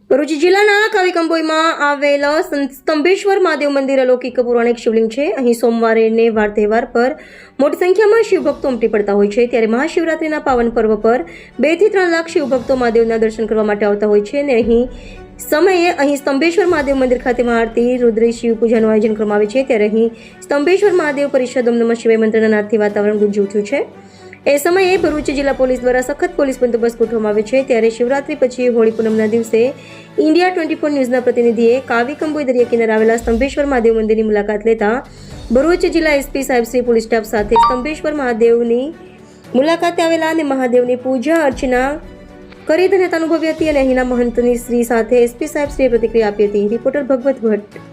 ભરૂચ જિલ્લાના કાવીકંબોઈમાં આવેલ સ્તંભેશ્વર મહાદેવ મંદિર અલૌકિક પૌરાણિક શિવલિંગ છે. અહીં સોમવારે ને વાર તહેવાર પર મોટી સંખ્યામાં શિવભક્તો ઉમટી પડતા હોય છે. ત્યારે મહાશિવરાત્રિના પાવન પર્વ પર 2 થી 3 લાખ શિવભક્તો મહાદેવના દર્શન કરવા માટે આવતા હોય છે. અને અહીં સ્તંભેશ્વર મહાદેવ મંદિર ખાતે મહાઆરતી, રુદ્રી, શિવ પૂજાનું આયોજન કરવામાં આવે છે. ત્યારે અહીં સ્તંભેશ્વર મહાદેવ પરિષદ ઓમ નમઃ શિવાય મંત્રના નાદથી વાતાવરણ ગુંજી ઉઠ્યું છે. એ સમયે ભરૂચ જિલ્લા પોલીસ દ્વારા સખત પોલીસ બંદોબસ્ત ગોઠવવામાં આવે છે. ત્યારે શિવરાત્રી પછી હોળી પૂનમના દિવસે ઇન્ડિયા 24 ન્યૂઝના પ્રતિનિધિએ કાવીકંબોઈ દરિયા કિનારે આવેલા સ્તંભેશ્વર મહાદેવ મંદિરની મુલાકાત લેતા ભરૂચ જિલ્લા એસપી સાહેબ શ્રી પોલીસ સ્ટાફ સાથે સ્તંભેશ્વર મહાદેવની મુલાકાતે આવેલા અને મહાદેવની પૂજા અર્ચના કરી ધન્યતા અનુભવી હતી. અને અહીંના મહંતની શ્રી સાથે એસપી સાહેબ શ્રીએ પ્રતિક્રિયા આપી હતી. રિપોર્ટર ભગવત ભટ્ટ.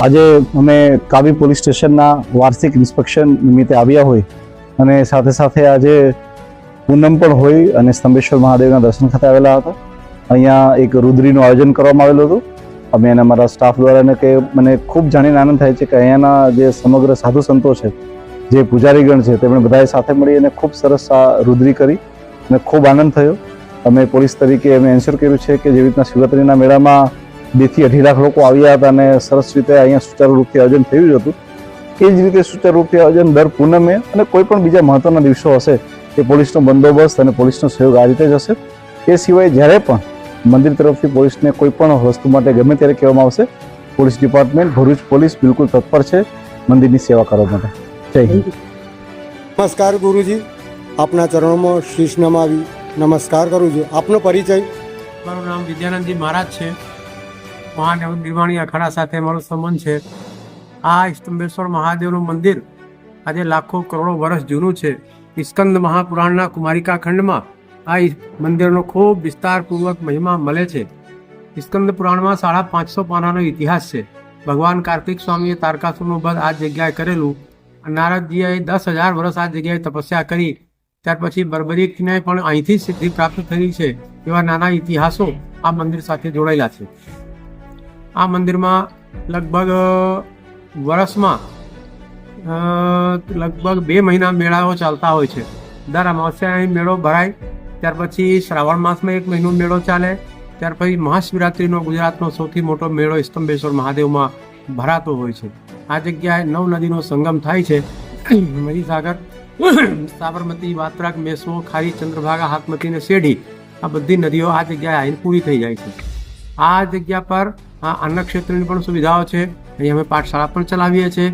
આજે અમે કાવી પોલીસ સ્ટેશનના વાર્ષિક ઇન્સ્પેક્શન નિમિત્તે આવ્યા હોય અને સાથે સાથે આજે પૂનમ પણ હોય અને સ્તંભેશ્વર મહાદેવના દર્શન ખાતે આવેલા હતા. અહીંયા એક રુદ્રીનું આયોજન કરવામાં આવેલું હતું. અમે અને અમારા સ્ટાફ દ્વારા કે મને ખૂબ જાણીને આનંદ થાય છે કે અહીંયાના જે સમગ્ર સાધુ સંતો છે, જે પૂજારીગણ છે, તેમણે બધાએ સાથે મળી અને ખૂબ સરસ આ રુદ્રી કરી અને ખૂબ આનંદ થયો. અમે પોલીસ તરીકે અમે એન્શ્યોર કર્યું છે કે જેવી રીતના શિવરાત્રિના મેળામાં 2 થી 2.5 લાખ લોકો આવ્યા હતા અને સરસ રીતે અહીંયા સુચારુ રૂપથી આયોજન થયું જ હતું. એ જ રીતે સુચારુ રૂપથી આયોજન દર પૂનમે અને કોઈ પણ બીજા મહત્વના દિવસો હશે એ પોલીસનો બંદોબસ્ત અને પોલીસનો સહયોગ આ રીતે જ હશે. એ સિવાય જ્યારે પણ મંદિર તરફથી પોલીસને કોઈ પણ વસ્તુ માટે ગમે ત્યારે કહેવામાં આવશે, પોલીસ ડિપાર્ટમેન્ટ ભરૂચ પોલીસ બિલકુલ તત્પર છે મંદિરની સેવા કરવા માટે. જય હિન્દ. નમસ્કાર ગુરુજી, આપના ચરણોમાં શીશ નમાવી નમસ્કાર કરું છું. આપનો પરિચય? મારું નામ વિદ્યાનંદજી મહારાજ છે. મહાદેવ દિવાણી અખાડા સાથે મારો સંબંધ છે. આ સ્તંભેશ્વર મહાદેવનું મંદિર આજે લાખો કરોડો વર્ષ જૂનું છે. સ્કંદ મહાપુરાણના કુમારિકા ખંડમાં આ મંદિરનો ખૂબ વિસ્તારપૂર્વક મહિમા મળે છે. સ્કંદ પુરાણમાં 550 પાનાનો ઇતિહાસ છે. ભગવાન કાર્તિક સ્વામીએ તારકાસુરનું વધ આ જગ્યાએ કરેલું. નારદજીએ 10,000 વર્ષ આ જગ્યાએ તપસ્યા કરી. ત્યાર પછી બર્બરીકને પણ અહીંથી સિદ્ધિ પ્રાપ્ત થઈ છે. એવા નાના ઇતિહાસો આ મંદિર સાથે જોડાયેલા છે. આ મંદિરમાં લગભગ વર્ષમાં લગભગ 2 મહિના મેળાઓ ચાલતા હોય છે. દર અમાવસ્યાએ અહીં મેળો ભરાય. ત્યાર પછી શ્રાવણ માસમાં 1 મહિનો મેળો ચાલે. ત્યાર પછી મહાશિવરાત્રિનો ગુજરાતનો સૌથી મોટો મેળો સ્તંભેશ્વર મહાદેવમાં ભરાતો હોય છે. આ જગ્યાએ 9 નદીનો સંગમ થાય છે. મહીસાગર, સાબરમતી, વાત્રાક, મેસો, ખારી, ચંદ્રભાગા, હાથમતી અને શેઢી, આ બધી નદીઓ આ જગ્યાએ આવીને પૂરી થઈ જાય છે. આ જગ્યા પર અન્ન ક્ષેત્રની પણ સુવિધાઓ છે. અહીં અમે પાઠશાળા પણ ચલાવીએ છીએ.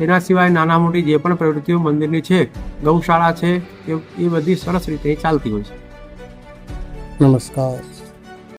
એના સિવાય નાના મોટી જે પણ પ્રવૃત્તિઓ મંદિરની છે, ગૌશાળા છે, એ બધી સરસ રીતે ચાલતી હોય છે. નમસ્કાર.